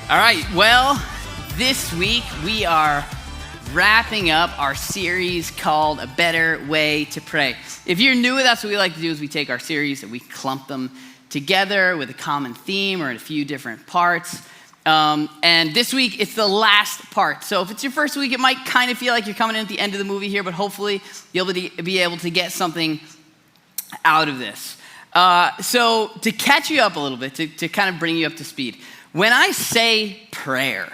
All right, well, this week we are wrapping up our series called A Better Way to Pray. If you're new with us, what we like to do is we take our series and we clump them together with a common theme or in a few different parts. And this week, it's the last part. So if it's your first week, it might kind of feel like you're coming in at the end of the movie here, but hopefully you'll be able to get something out of this. So to catch you up a little bit, to kind of bring you up to speed, when I say prayer,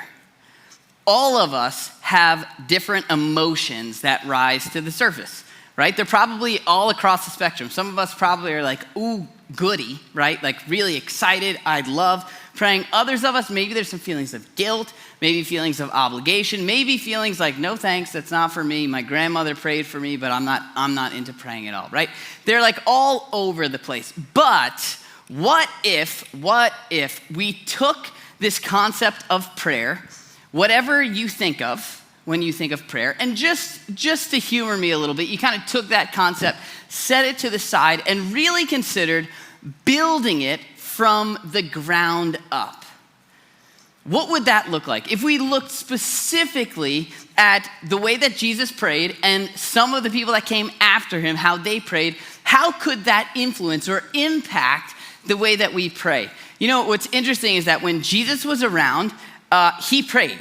all of us have different emotions that rise to the surface, right? They're probably all across the spectrum. Some of us probably are like, ooh, goody, right? Like really excited, I love praying. Others of us, maybe there's some feelings of guilt, maybe feelings of obligation, maybe feelings like, no thanks, that's not for me. My grandmother prayed for me, but I'm not into praying at all, right? They're like all over the place. But what if we took this concept of prayer, whatever you think of when you think of prayer, and just to humor me a little bit, you kind of took that concept, set it to the side, and really considered building it from the ground up. What would that look like? If we looked specifically at the way that Jesus prayed and some of the people that came after him, how they prayed, how could that influence or impact the way that we pray? You know, what's interesting is that when Jesus was around, he prayed.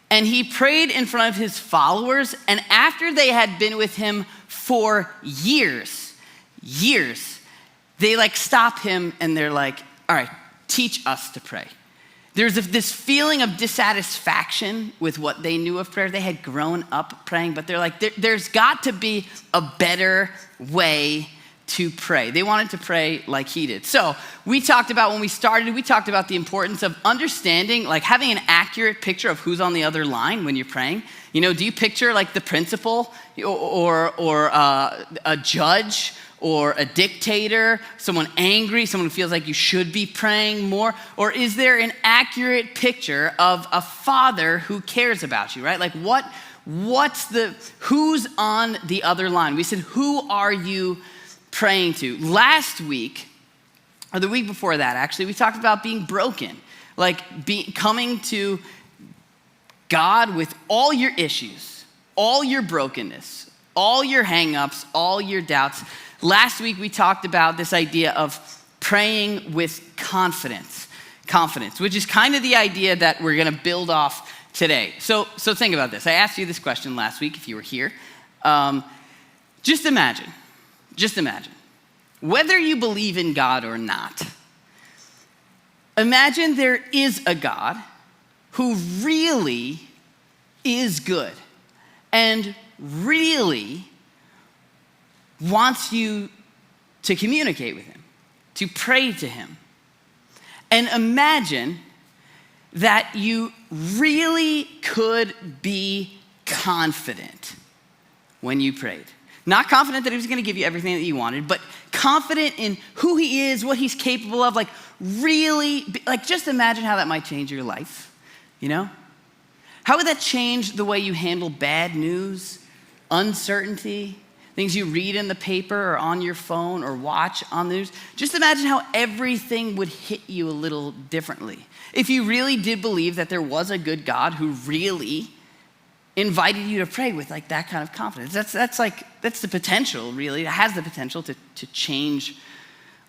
And he prayed in front of his followers. And after they had been with him for years, they like stop him and they're like, all right, teach us to pray. There's this feeling of dissatisfaction with what they knew of prayer. They had grown up praying, but they're like, there's got to be a better way to pray. They wanted to pray like he did. So we talked about the importance of understanding, like having an accurate picture of who's on the other line when you're praying. You know, do you picture like the principal or a judge or a dictator, someone angry, someone who feels like you should be praying more? Or is there an accurate picture of a father who cares about you, right? Like who's on the other line? We said, who are you praying to? Last week, or the week before that actually, we talked about being broken, like coming to God with all your issues, all your brokenness, all your hangups, all your doubts. Last week, we talked about this idea of praying with confidence, which is kind of the idea that we're gonna build off today. So think about this. I asked you this question last week if you were here. Just imagine, whether you believe in God or not, imagine there is a God who really is good and really wants you to communicate with him, to pray to him. And imagine that you really could be confident when you prayed. Not confident that he was gonna give you everything that you wanted, but confident in who he is, what he's capable of, like really, like just imagine how that might change your life, you know? How would that change the way you handle bad news, uncertainty, things you read in the paper or on your phone or watch on the news? Just imagine how everything would hit you a little differently. If you really did believe that there was a good God who really invited you to pray with like that kind of confidence. That's the potential, really. It has the potential to change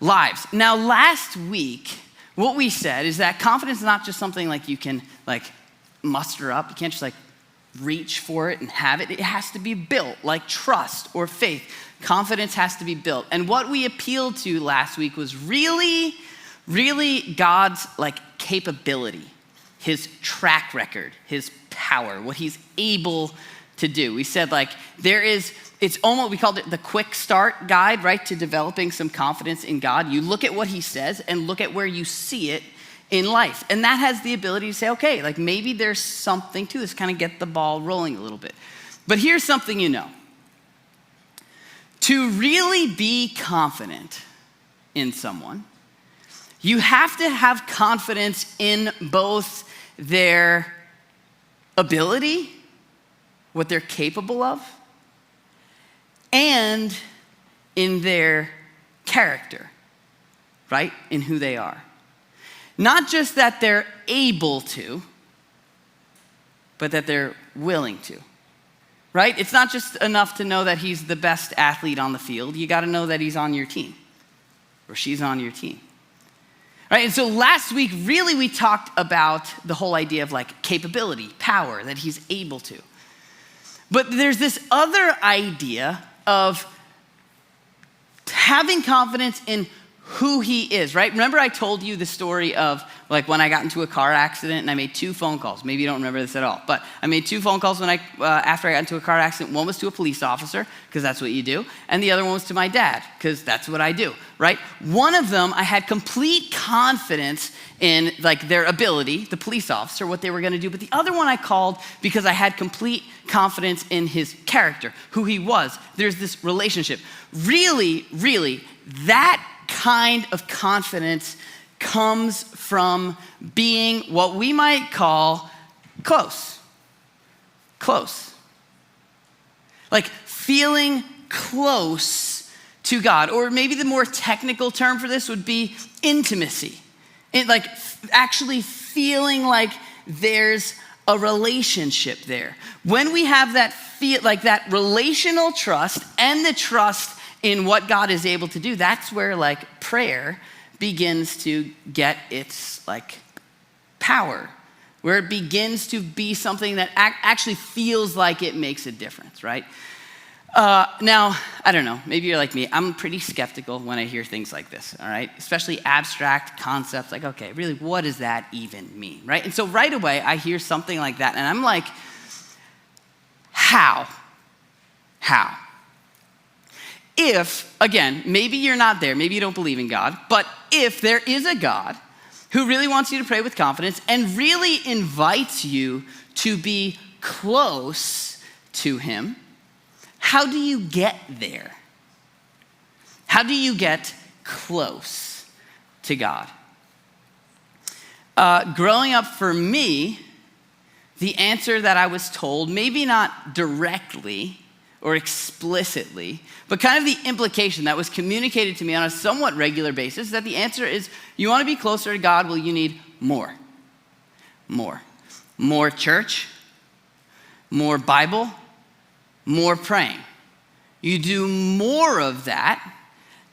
lives. Now, last week, what we said is that confidence is not just something like you can like muster up. You can't just like reach for it and have it. It has to be built, like trust or faith. Confidence has to be built. And what we appealed to last week was really God's like capability, his track record, his power, what he's able to do. We said like we called it the quick start guide, right? To developing some confidence in God. You look at what he says and look at where you see it in life. And that has the ability to say, okay, like maybe there's something to this, kind of get the ball rolling a little bit. But here's something you know. To really be confident in someone, you have to have confidence in both their ability, what they're capable of, and in their character, right? In who they are. Not just that they're able to, but that they're willing to, right? It's not just enough to know that he's the best athlete on the field. You got to know that he's on your team or she's on your team, right? And so last week, really, we talked about the whole idea of like capability, power, that he's able to. But there's this other idea of having confidence in who he is, right? Remember I told you the story of like when I got into a car accident and I made 2 phone calls. Maybe you don't remember this at all, but I made 2 phone calls after I got into a car accident. One was to a police officer, because that's what you do, and the other one was to my dad, because that's what I do, right? One of them, I had complete confidence in like their ability, the police officer, what they were gonna do, but the other one I called because I had complete confidence in his character, who he was. There's this relationship. Really, that kind of confidence comes from being what we might call close. Like feeling close to God. Or maybe the more technical term for this would be intimacy. Like actually feeling like there's a relationship there. When we have that that relational trust and the trust in what God is able to do, that's where like prayer begins to get its like power, where it begins to be something that actually feels like it makes a difference, right? Now, I don't know, maybe you're like me, I'm pretty skeptical when I hear things like this, all right? Especially abstract concepts, like, okay, really, what does that even mean, right? And so right away, I hear something like that, and I'm like, how? If, again, maybe you're not there, maybe you don't believe in God, but if there is a God who really wants you to pray with confidence and really invites you to be close to him, how do you get there? How do you get close to God? Growing up for me, the answer that I was told, maybe not directly or explicitly, but kind of the implication that was communicated to me on a somewhat regular basis, that the answer is, you want to be closer to God, well, you need more. More church, more Bible, more praying. You do more of that,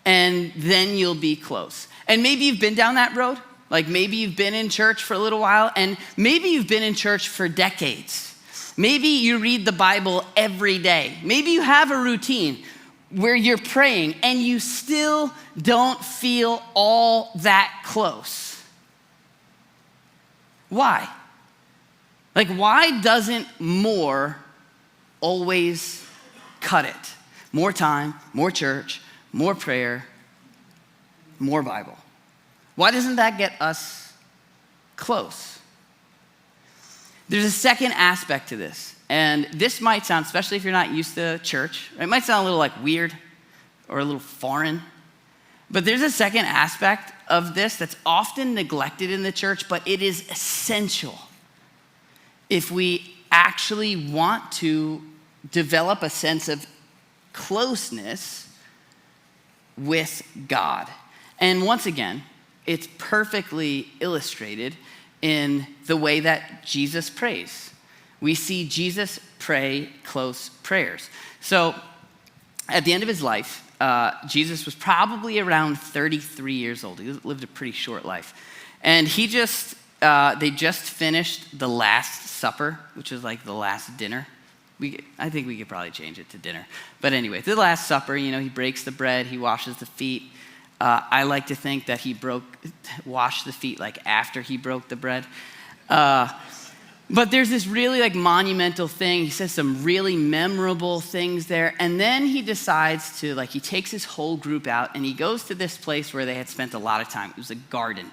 and then you'll be close. And maybe you've been down that road. Like maybe you've been in church for a little while, and maybe you've been in church for decades. Maybe you read the Bible every day. Maybe you have a routine where you're praying and you still don't feel all that close. Why? Like, why doesn't more always cut it? More time, more church, more prayer, more Bible. Why doesn't that get us close? There's a second aspect to this, and this might sound, especially if you're not used to church, it might sound a little like weird or a little foreign, but there's a second aspect of this that's often neglected in the church, but it is essential if we actually want to develop a sense of closeness with God. And once again, it's perfectly illustrated in the way that Jesus prays. We see Jesus pray close prayers. So at the end of his life, Jesus was probably around 33 years old. He lived a pretty short life. And they just finished the Last Supper, which is like the last dinner. I think we could probably change it to dinner. But anyway, the Last Supper, he breaks the bread, he washes the feet. I like to think that he washed the feet like after he broke the bread. But there's this really like monumental thing. He says some really memorable things there. And then he decides to he takes his whole group out and he goes to this place where they had spent a lot of time. It was a garden.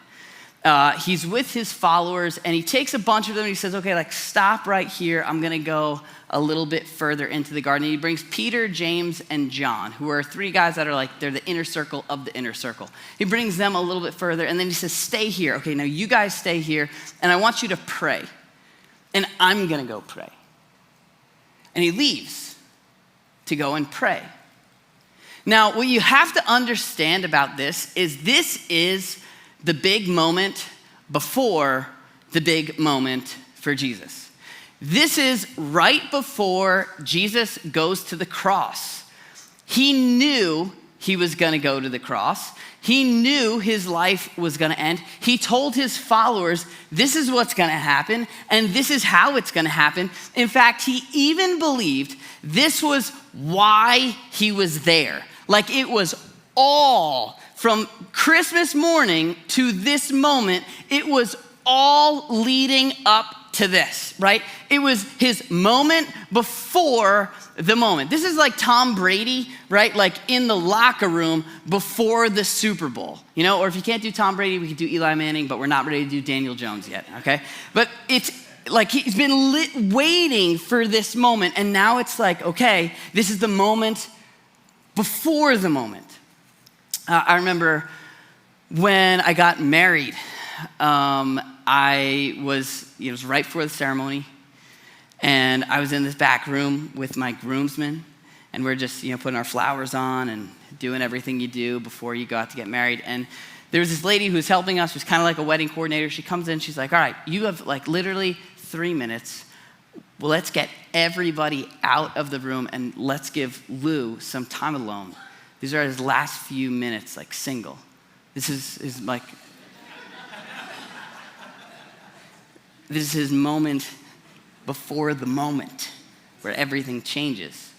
He's with his followers and he takes a bunch of them and he says, okay, stop right here. I'm gonna go a little bit further into the garden. And he brings Peter, James, and John, who are 3 guys that are they're the inner circle of the inner circle. He brings them a little bit further and then he says, stay here. Okay, now you guys stay here and I want you to pray. And I'm gonna go pray. And he leaves to go and pray. Now, what you have to understand about this is the big moment before the big moment for Jesus. This is right before Jesus goes to the cross. He knew he was going to go to the cross. He knew his life was going to end. He told his followers, this is what's going to happen, and this is how it's going to happen. In fact, he even believed this was why he was there. Like it was all from Christmas morning to this moment, it was all leading up to this, right? It was his moment before the moment. This is like Tom Brady, right? Like in the locker room before the Super Bowl, you know? Or if you can't do Tom Brady, we could do Eli Manning, but we're not ready to do Daniel Jones yet, okay? But it's like he's been waiting for this moment, and now it's like, okay, this is the moment before the moment. I remember when I got married, it was right before the ceremony, and I was in this back room with my groomsmen, and we're just, putting our flowers on and doing everything you do before you go out to get married. And there was this lady who was helping us, who's kind of like a wedding coordinator. She comes in, she's like, all right, you have like literally 3 minutes. Well, let's get everybody out of the room and let's give Lou some time alone. These are his last few minutes, like single. This is his moment before the moment where everything changes.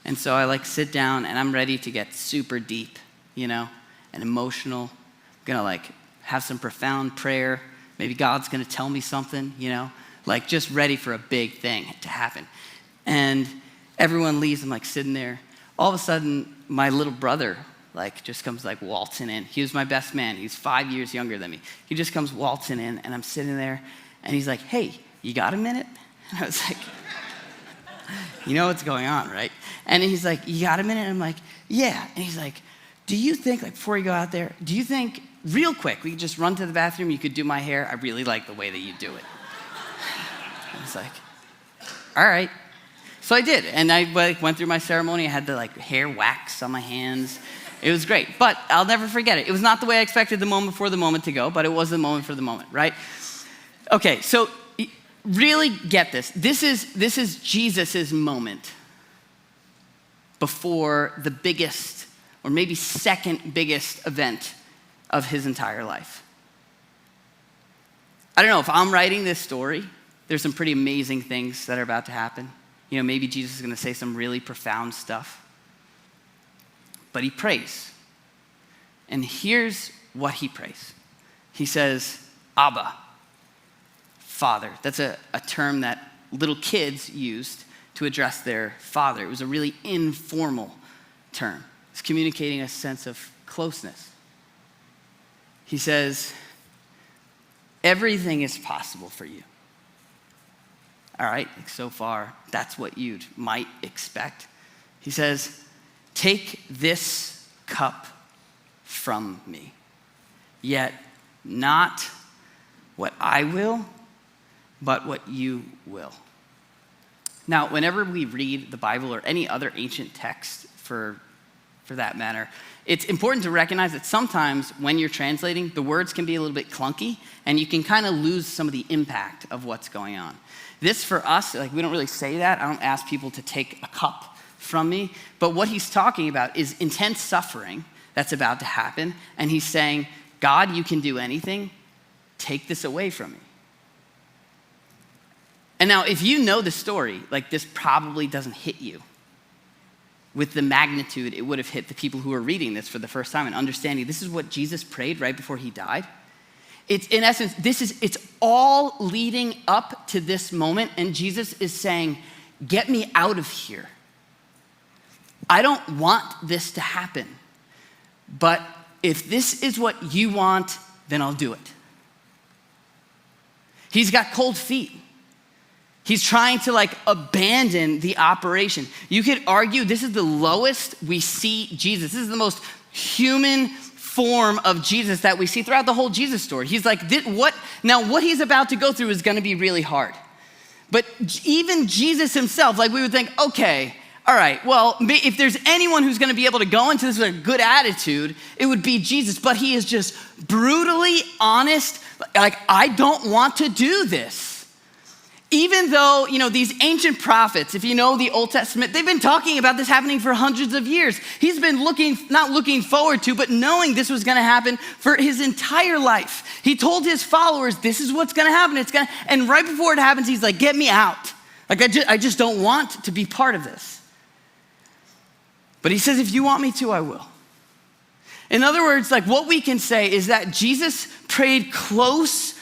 And so I sit down and I'm ready to get super deep, and emotional. I'm gonna have some profound prayer. Maybe God's gonna tell me something, just ready for a big thing to happen. And everyone leaves, I'm sitting there. All of a sudden, my little brother just comes waltzing in. He was my best man. He's 5 years younger than me. He just comes waltzing in, and I'm sitting there, and he's like, hey, you got a minute? And I was like, you know what's going on, right? And he's like, you got a minute? And I'm like, yeah. And he's like, do you think, before you go out there, do you think, real quick, we could just run to the bathroom, you could do my hair? I really like the way that you do it. I was like, all right. So I did, and I went through my ceremony. I had the hair wax on my hands. It was great, but I'll never forget it. It was not the way I expected the moment before the moment to go, but it was the moment for the moment, right? Okay, so really get this. This is Jesus' moment before the biggest, or maybe second biggest event of his entire life. I don't know, if I'm writing this story, there's some pretty amazing things that are about to happen. Maybe Jesus is going to say some really profound stuff. But he prays. And here's what he prays. He says, Abba, Father. That's a term that little kids used to address their father. It was a really informal term. It's communicating a sense of closeness. He says, everything is possible for you. All right, so far, that's what you might expect. He says, take this cup from me, yet not what I will, but what you will. Now, whenever we read the Bible or any other ancient text for that matter, it's important to recognize that sometimes when you're translating, the words can be a little bit clunky, and you can kind of lose some of the impact of what's going on. This, for us, we don't really say that. I don't ask people to take a cup from me. But what he's talking about is intense suffering that's about to happen. And he's saying, God, you can do anything. Take this away from me. And now, if you know the story, this probably doesn't hit you with the magnitude it would have hit the people who are reading this for the first time and understanding this is what Jesus prayed right before he died. It's, in essence, it's all leading up to this moment, and Jesus is saying, get me out of here. I don't want this to happen, but if this is what you want, then I'll do it. He's got cold feet. He's trying to abandon the operation. You could argue this is the lowest we see Jesus. This is the most human form of Jesus that we see throughout the whole Jesus story. He's like, what he's about to go through is gonna be really hard. But even Jesus himself, we would think, okay, all right, well, if there's anyone who's gonna be able to go into this with a good attitude, it would be Jesus. But he is just brutally honest, Like, I don't want to do this. Even though, these ancient prophets, if you know the Old Testament, they've been talking about this happening for hundreds of years. He's been not looking forward to, but knowing this was gonna happen for his entire life. He told his followers, this is what's gonna happen. And right before it happens, he's like, get me out. Like, I just don't want to be part of this. But he says, if you want me to, I will. In other words, like, what we can say is that Jesus prayed close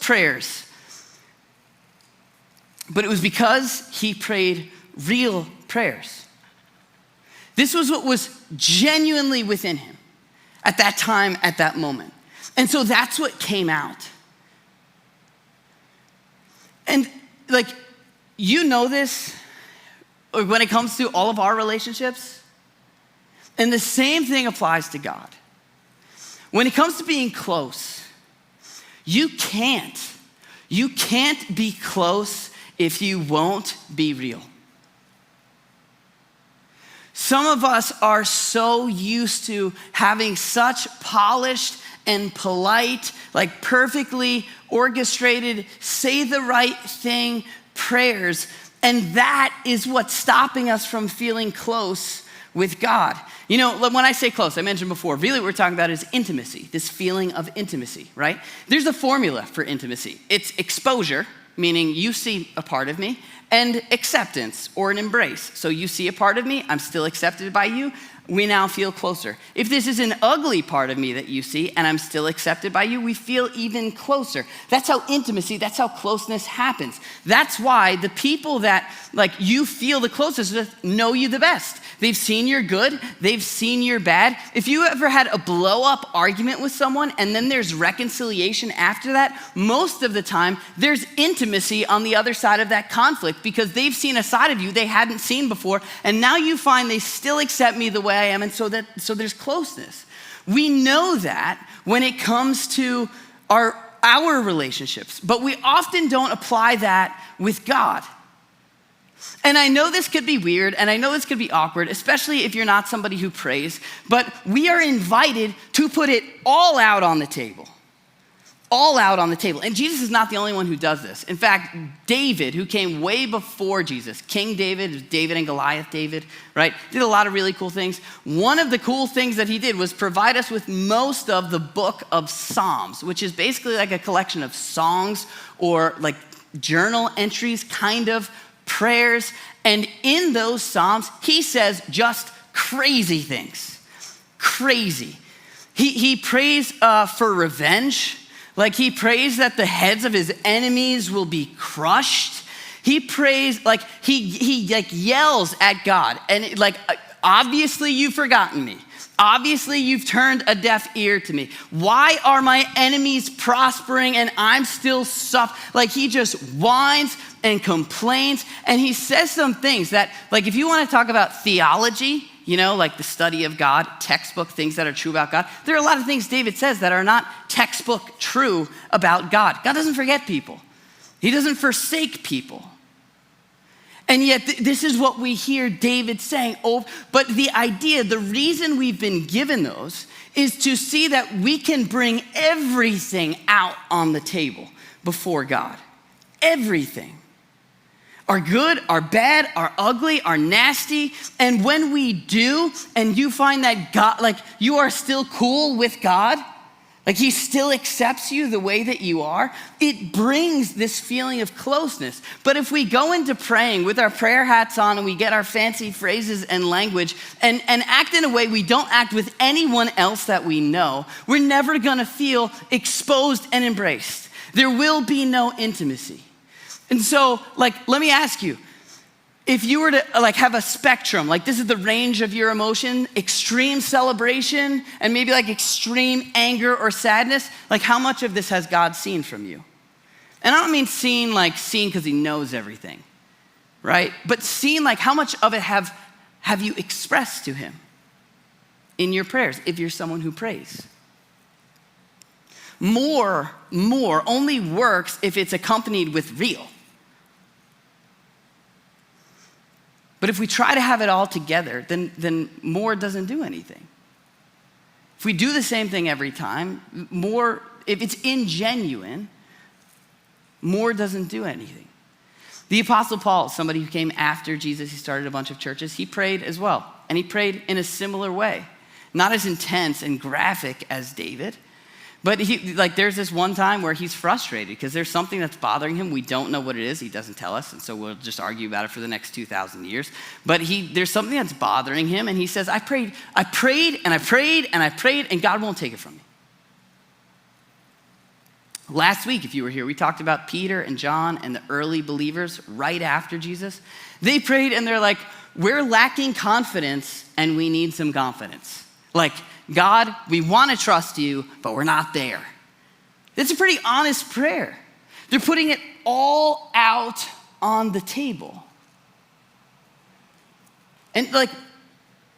prayers. But it was because he prayed real prayers. This was what was genuinely within him at that time, at that moment. And so that's what came out. And like, this when it comes to all of our relationships. And the same thing applies to God. When it comes to being close, you can't be close if you won't be real. Some of us are so used to having such polished and polite, like perfectly orchestrated, say the right thing prayers, and that is what's stopping us from feeling close with God. When I say close, I mentioned before, really what we're talking about is intimacy, this feeling of intimacy, right? There's a formula for intimacy. It's exposure, meaning you see a part of me, and acceptance or an embrace. So you see a part of me, I'm still accepted by you, we now feel closer. If this is an ugly part of me that you see and I'm still accepted by you, we feel even closer. That's how intimacy, that's how closeness happens. That's why the people that you feel the closest with know you the best. They've seen your good, they've seen your bad. If you ever had a blow up argument with someone and then there's reconciliation after that, most of the time there's intimacy on the other side of that conflict because they've seen a side of you they hadn't seen before, and now you find they still accept me the way I am, and so there's closeness. We know that when it comes to our relationships, but we often don't apply that with God. And I know this could be weird, and I know this could be awkward, especially if you're not somebody who prays, but we are invited to put it all out on the table. All out on the table. And Jesus is not the only one who does this. In fact, David, who came way before Jesus, King David, David and Goliath David, right? Did a lot of really cool things. One of the cool things that he did was provide us with most of the book of Psalms, which is basically like a collection of songs or like journal entries, kind of prayers. And in those Psalms, he says just crazy things. Crazy. He prays for revenge. Like, he prays that the heads of his enemies will be crushed. He prays, he yells at God. And obviously you've forgotten me. Obviously you've turned a deaf ear to me. Why are my enemies prospering and I'm still suffering? He just whines and complains. And he says some things that, if you want to talk about theology, the study of God, textbook things that are true about God. There are a lot of things David says that are not textbook true about God. God doesn't forget people. He doesn't forsake people. And yet this is what we hear David saying. Oh, but the idea, the reason we've been given those is to see that we can bring everything out on the table before God. Everything. Our good, our bad, our ugly, our nasty. And when we do, and you find that God, you are still cool with God, he still accepts you the way that you are, it brings this feeling of closeness. But if we go into praying with our prayer hats on and we get our fancy phrases and language and act in a way we don't act with anyone else that we know, we're never gonna feel exposed and embraced. There will be no intimacy. And so, let me ask you, if you were to have a spectrum, this is the range of your emotion, extreme celebration and maybe extreme anger or sadness, how much of this has God seen from you? And I don't mean seen because he knows everything, right? But seen how much of it have you expressed to him in your prayers, if you're someone who prays? More only works if it's accompanied with real. But if we try to have it all together, then more doesn't do anything. If we do the same thing every time, more, if it's ingenuine, more doesn't do anything. The Apostle Paul, somebody who came after Jesus, he started a bunch of churches, he prayed as well. And he prayed in a similar way. Not as intense and graphic as David, but there's this one time where he's frustrated because there's something that's bothering him. We don't know what it is. He doesn't tell us, and so we'll just argue about it for the next 2,000 years. But there's something that's bothering him, and he says, I prayed, and I prayed, and I prayed, and God won't take it from me. Last week, if you were here, we talked about Peter and John and the early believers right after Jesus. They prayed, and they're like, we're lacking confidence, and we need some confidence. Like, God, we want to trust you, but we're not there. It's a pretty honest prayer. They're putting it all out on the table. And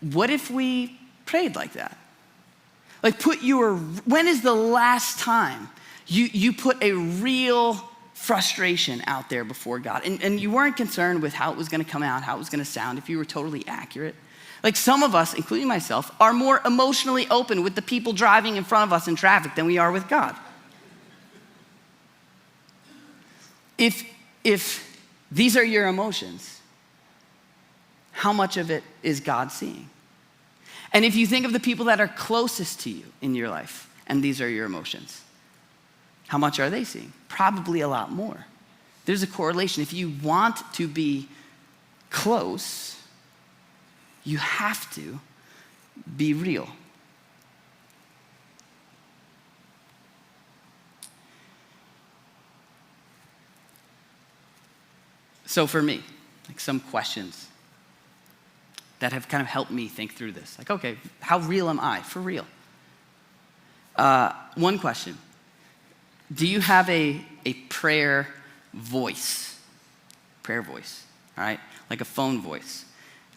what if we prayed like that? When is the last time you put a real frustration out there before God? And you weren't concerned with how it was going to come out, how it was going to sound, if you were totally accurate. Some of us, including myself, are more emotionally open with the people driving in front of us in traffic than we are with God. If these are your emotions, how much of it is God seeing? And if you think of the people that are closest to you in your life, and these are your emotions, how much are they seeing? Probably a lot more. There's a correlation. If you want to be close, you have to be real. So for me, some questions that have kind of helped me think through this. Okay, how real am I? For real. One question. Do you have a prayer voice? Prayer voice, all right? Like a phone voice.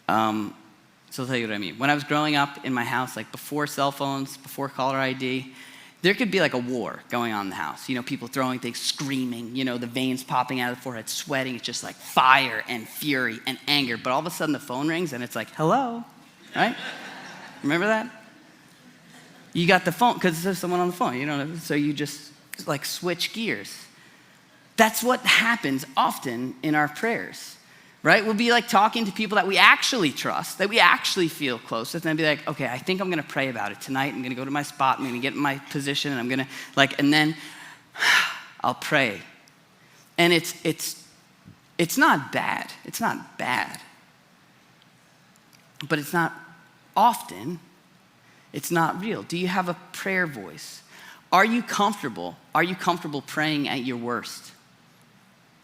So I'll tell you what I mean. When I was growing up in my house, before cell phones, before caller ID, there could be a war going on in the house. People throwing things, screaming, the veins popping out of the forehead, sweating. It's just fire and fury and anger. But all of a sudden the phone rings and it's hello, right? Remember that? You got the phone, because there's someone on the phone, so you just switch gears. That's what happens often in our prayers. Right? We'll be talking to people that we actually trust, that we actually feel close with, and be okay, I think I'm gonna pray about it tonight. I'm gonna go to my spot, I'm gonna get in my position, and I'm gonna and then I'll pray. And it's not bad. It's not bad. But it's not often, it's not real. Do you have a prayer voice? Are you comfortable? Are you comfortable praying at your worst?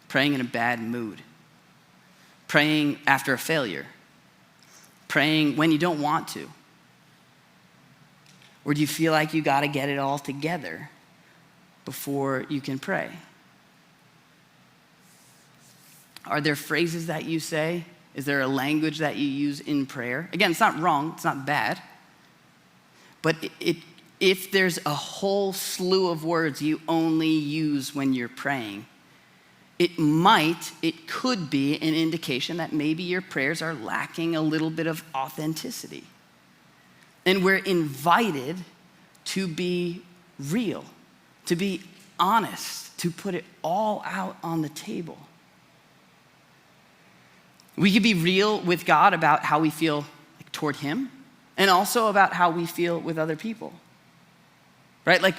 Praying in a bad mood? Praying after a failure? Praying when you don't want to? Or do you feel like you got to get it all together before you can pray? Are there phrases that you say? Is there a language that you use in prayer? Again, it's not wrong, it's not bad. But if there's a whole slew of words you only use when you're praying, it could be an indication that maybe your prayers are lacking a little bit of authenticity. And we're invited to be real, to be honest, to put it all out on the table. We could be real with God about how we feel toward Him, and also about how we feel with other people. Right?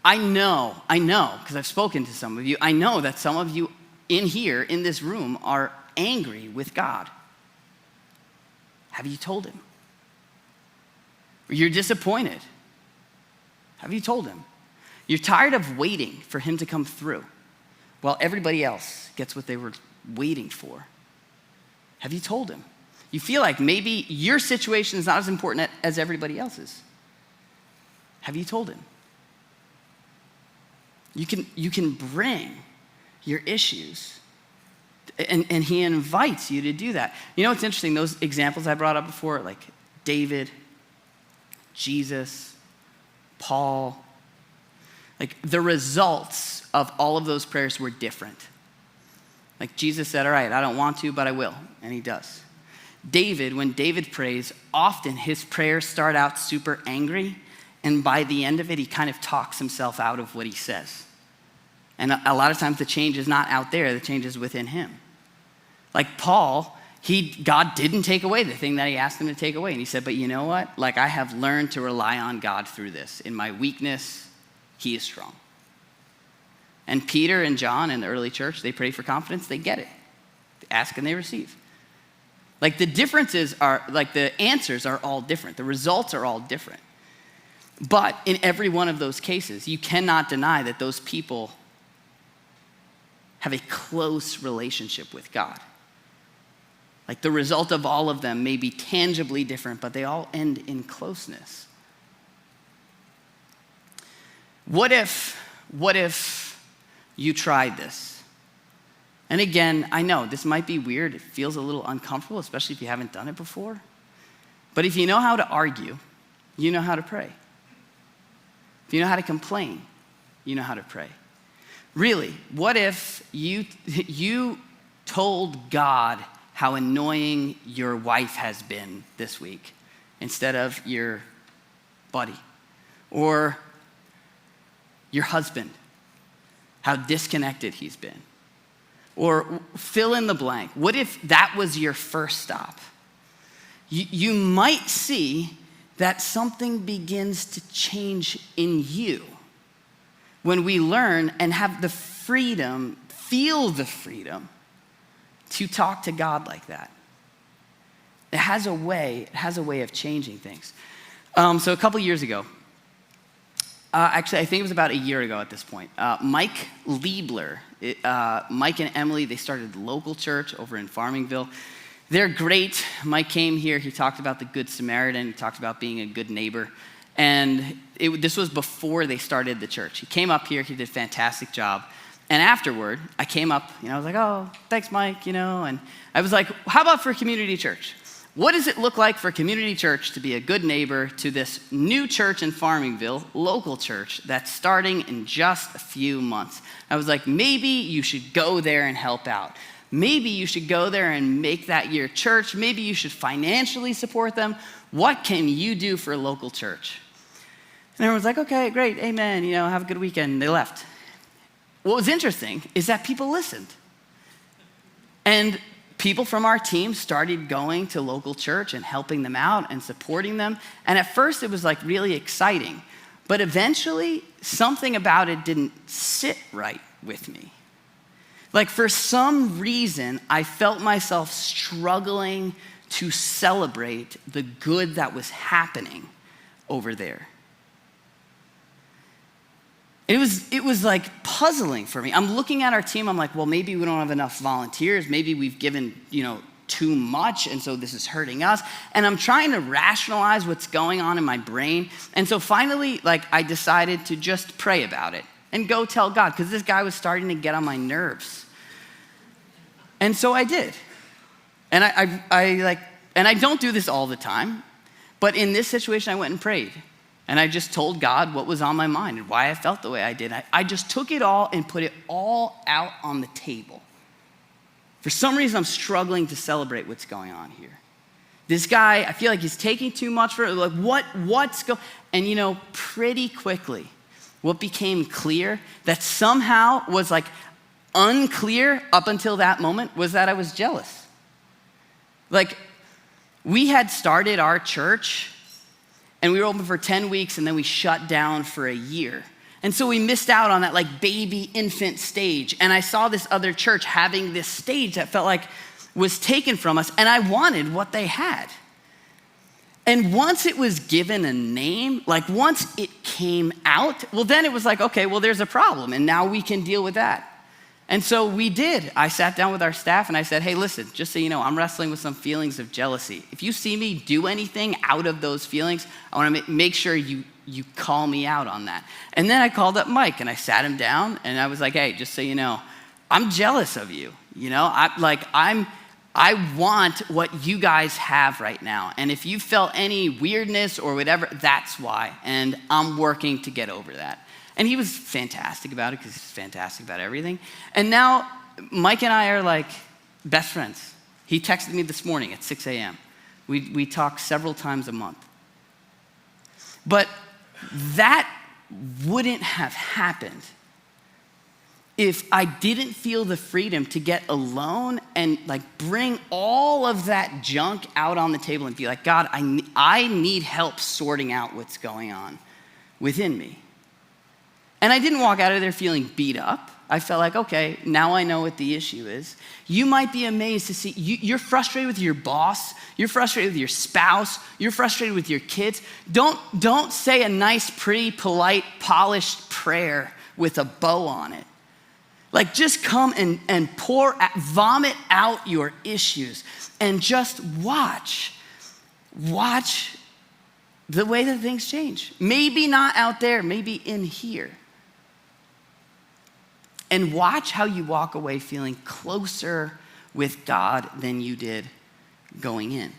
I know, because I've spoken to some of you, I know that some of you in here, in this room, are angry with God. Have you told Him? You're disappointed. Have you told Him? You're tired of waiting for Him to come through while everybody else gets what they were waiting for. Have you told Him? You feel like maybe your situation is not as important as everybody else's. Have you told Him? You can bring your issues, and He invites you to do that. It's interesting, those examples I brought up before, like David, Jesus, Paul, the results of all of those prayers were different. Jesus said, all right, I don't want to, but I will, and He does. David, when David prays, often his prayers start out super angry, and by the end of it, he kind of talks himself out of what he says. And a lot of times the change is not out there, the change is within him. Like Paul, God didn't take away the thing that he asked him to take away. And he said, but you know what? Like, I have learned to rely on God through this. In my weakness, he is strong. And Peter and John in the early church, they pray for confidence, they get it. They ask and they receive. Like the differences are, like the answers are all different. The results are all different. But in every one of those cases, you cannot deny that those people have a close relationship with God. Like the result of all of them may be tangibly different, but they all end in closeness. What if you tried this? And again, I know this might be weird. It feels a little uncomfortable, especially if you haven't done it before. But if you know how to argue, you know how to pray. If you know how to complain, you know how to pray. Really, what if you told God how annoying your wife has been this week instead of your buddy? Or your husband, how disconnected he's been? Or fill in the blank. What if that was your first stop? You might see that something begins to change in you when we learn and have the freedom, feel the freedom to talk to God like that. It has a way of changing things. So a couple years ago, actually I think it was about a year ago at this point, Mike Liebler, Mike and Emily, they started the local church over in Farmingville. They're great. Mike came here, he talked about the Good Samaritan, he talked about being a good neighbor. And this was before they started the church. He came up here, he did a fantastic job. And afterward, I came up, I was like, oh, thanks, Mike, and I was like, how about for community church? What does it look like for community church to be a good neighbor to this new church in Farmingville, local church, that's starting in just a few months? I was like, maybe you should go there and help out. Maybe you should go there and make that your church. Maybe you should financially support them. What can you do for a local church? And everyone's like, okay, great, amen, have a good weekend. They left. What was interesting is that people listened. And people from our team started going to local church and helping them out and supporting them. And at first it was like really exciting. But eventually something about it didn't sit right with me. Like for some reason, I felt myself struggling to celebrate the good that was happening over there. It was like puzzling for me. I'm looking at our team, I'm like, well, maybe we don't have enough volunteers. Maybe we've given, too much, and so this is hurting us. And I'm trying to rationalize what's going on in my brain. And so finally, I decided to just pray about it and go tell God, because this guy was starting to get on my nerves. And so I did. And I don't do this all the time, but in this situation, I went and prayed. And I just told God what was on my mind and why I felt the way I did. I just took it all and put it all out on the table. For some reason, I'm struggling to celebrate what's going on here. This guy, I feel like he's taking too much for it. Like, what's going? And pretty quickly, what became clear that somehow was like unclear up until that moment was that I was jealous. Like, we had started our church and we were open for 10 weeks and then we shut down for a year. And so we missed out on that baby infant stage. And I saw this other church having this stage that felt like was taken from us, and I wanted what they had. And once it was given a name, once it came out, well, then it was like, okay, well, there's a problem, and now we can deal with that. And so we did. I sat down with our staff and I said, hey, listen, just so you know, I'm wrestling with some feelings of jealousy. If you see me do anything out of those feelings, I want to make sure you call me out on that. And then I called up Mike and I sat him down and I was like, hey, just so you know, I'm jealous of you. I want what you guys have right now. And if you felt any weirdness or whatever, that's why. And I'm working to get over that. And he was fantastic about it because he's fantastic about everything. And now Mike and I are best friends. He texted me this morning at 6 a.m. We talk several times a month. But that wouldn't have happened if I didn't feel the freedom to get alone and like bring all of that junk out on the table and be like, God, I need help sorting out what's going on within me. And I didn't walk out of there feeling beat up. I felt like, okay, now I know what the issue is. You might be amazed to see, you're frustrated with your boss, you're frustrated with your spouse, you're frustrated with your kids. Don't say a nice, pretty, polite, polished prayer with a bow on it. Like just come and vomit out your issues and just watch the way that things change. Maybe not out there, maybe in here. And watch how you walk away feeling closer with God than you did going in.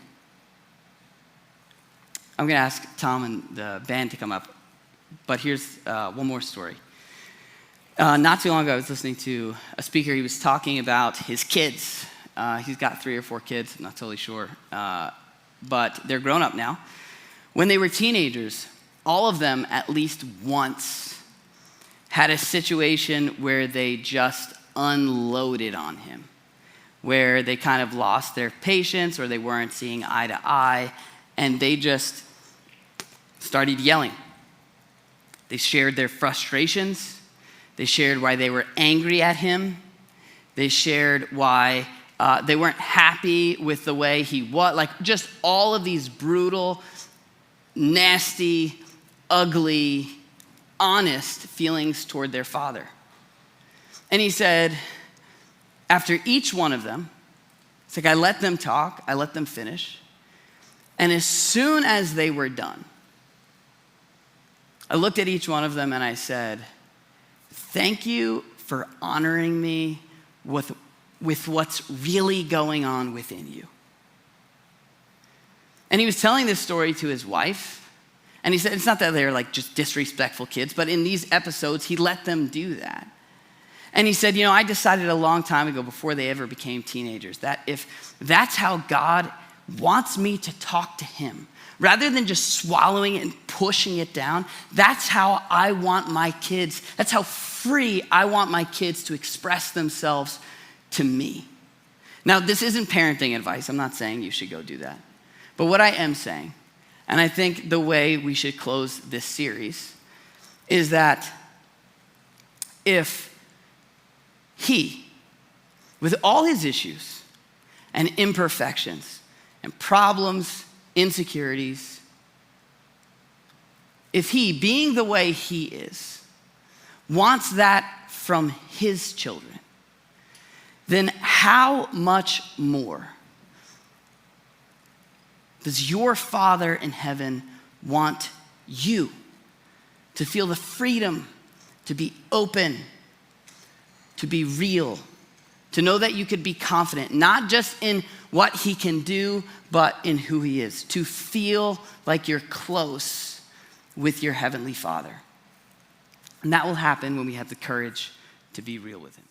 I'm gonna ask Tom and the band to come up, but here's one more story. Not too long ago, I was listening to a speaker. He was talking about his kids. He's got 3 or 4 kids, I'm not totally sure, but they're grown up now. When they were teenagers, all of them at least once had a situation where they just unloaded on him, where they kind of lost their patience or they weren't seeing eye to eye, and they just started yelling. They shared their frustrations. They shared why they were angry at him. They shared why they weren't happy with the way he was. Like just all of these brutal, nasty, ugly, honest feelings toward their father. And he said, after each one of them, it's like I let them talk, I let them finish. And as soon as they were done, I looked at each one of them and I said, thank you for honoring me with what's really going on within you. And he was telling this story to his wife. And he said, it's not that they're like just disrespectful kids, but in these episodes, he let them do that. And he said, I decided a long time ago before they ever became teenagers that if that's how God wants me to talk to him, rather than just swallowing it and pushing it down, that's how I want my kids, that's how free I want my kids to express themselves to me. Now, this isn't parenting advice. I'm not saying you should go do that. But what I am saying, and I think the way we should close this series, is that if he, with all his issues and imperfections and problems, insecurities, if he, being the way he is, wants that from his children, then how much more does your Father in heaven want you to feel the freedom to be open, to be real, to know that you could be confident, not just in what he can do, but in who he is, to feel like you're close with your heavenly Father. And that will happen when we have the courage to be real with him.